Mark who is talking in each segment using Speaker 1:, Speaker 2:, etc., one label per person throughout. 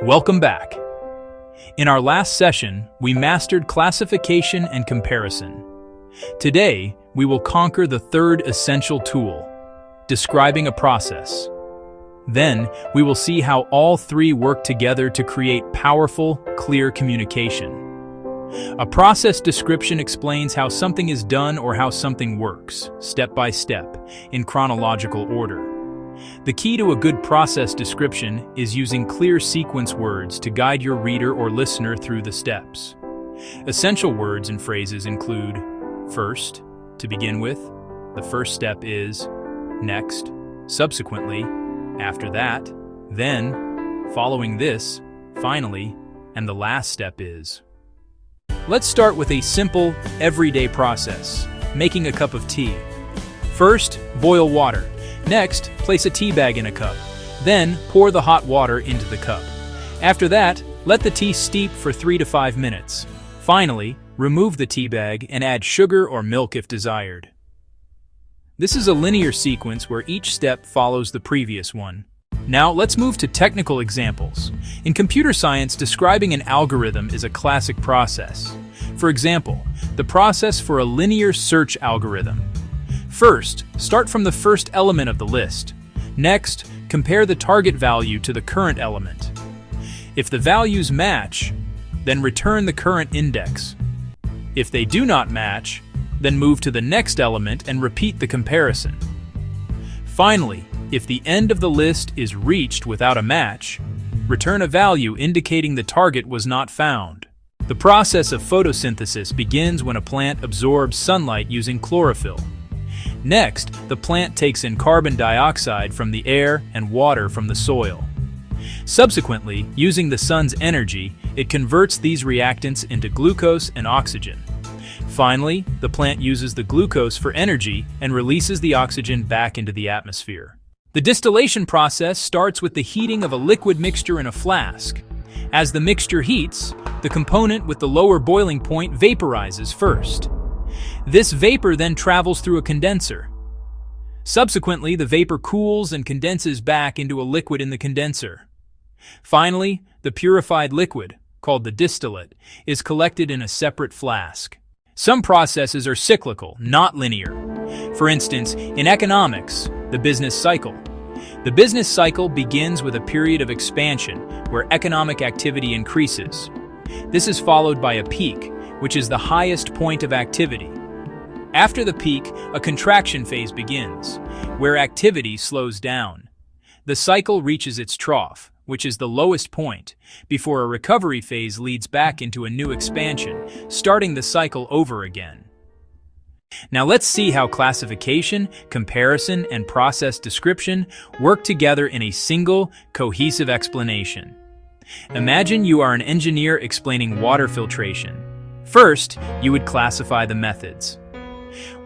Speaker 1: Welcome back. In our last session, we mastered classification and comparison. Today, we will conquer the third essential tool, describing a process. Then, we will see how all three work together to create powerful, clear communication. A process description explains how something is done or how something works, step by step, in chronological order. The key to a good process description is using clear sequence words to guide your reader or listener through the steps. Essential words and phrases include first, to begin with, the first step is, next, subsequently, after that, then, following this, finally, and the last step is. Let's start with a simple, everyday process, making a cup of tea. First, boil water. Next, place a tea bag in a cup. Then, pour the hot water into the cup. After that, let the tea steep for 3 to 5 minutes. Finally, remove the tea bag and add sugar or milk if desired. This is a linear sequence where each step follows the previous one. Now, let's move to technical examples. In computer science, describing an algorithm is a classic process. For example, the process for a linear search algorithm. First, start from the first element of the list. Next, compare the target value to the current element. If the values match, then return the current index. If they do not match, then move to the next element and repeat the comparison. Finally, if the end of the list is reached without a match, return a value indicating the target was not found. The process of photosynthesis begins when a plant absorbs sunlight using chlorophyll. Next, the plant takes in carbon dioxide from the air and water from the soil. Subsequently, using the sun's energy, it converts these reactants into glucose and oxygen. Finally, the plant uses the glucose for energy and releases the oxygen back into the atmosphere. The distillation process starts with the heating of a liquid mixture in a flask. As the mixture heats, the component with the lower boiling point vaporizes first. This vapor then travels through a condenser. Subsequently, the vapor cools and condenses back into a liquid in the condenser. Finally, the purified liquid, called the distillate, is collected in a separate flask. Some processes are cyclical, not linear. For instance, in economics, the business cycle. The business cycle begins with a period of expansion where economic activity increases. This is followed by a peak, which is the highest point of activity. After the peak, a contraction phase begins, where activity slows down. The cycle reaches its trough, which is the lowest point, before a recovery phase leads back into a new expansion, starting the cycle over again. Now let's see how classification, comparison, and process description work together in a single, cohesive explanation. Imagine you are an engineer explaining water filtration. First, you would classify the methods.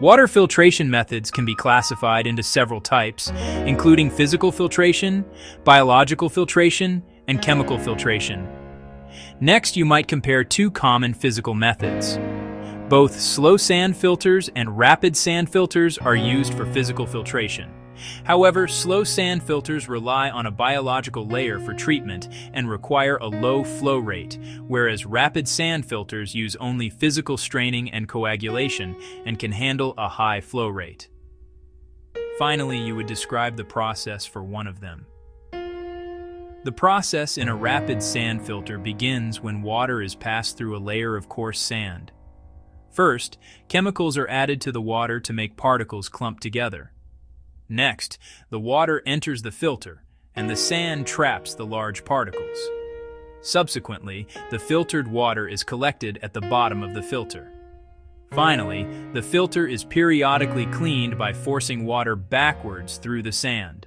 Speaker 1: Water filtration methods can be classified into several types, including physical filtration, biological filtration, and chemical filtration. Next, you might compare two common physical methods. Both slow sand filters and rapid sand filters are used for physical filtration. However, slow sand filters rely on a biological layer for treatment and require a low flow rate, whereas rapid sand filters use only physical straining and coagulation and can handle a high flow rate. Finally, you would describe the process for one of them. The process in a rapid sand filter begins when water is passed through a layer of coarse sand. First, chemicals are added to the water to make particles clump together. Next, the water enters the filter, and the sand traps the large particles. Subsequently, the filtered water is collected at the bottom of the filter. Finally, the filter is periodically cleaned by forcing water backwards through the sand.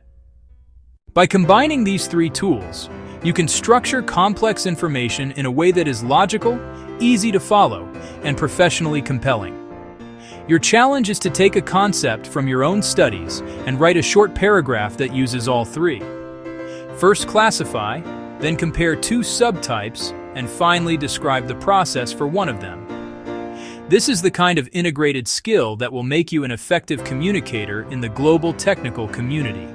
Speaker 1: By combining these three tools, you can structure complex information in a way that is logical, easy to follow, and professionally compelling. Your challenge is to take a concept from your own studies and write a short paragraph that uses all three. First classify, then compare two subtypes, and finally describe the process for one of them. This is the kind of integrated skill that will make you an effective communicator in the global technical community.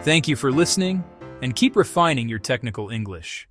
Speaker 1: Thank you for listening, and keep refining your technical English.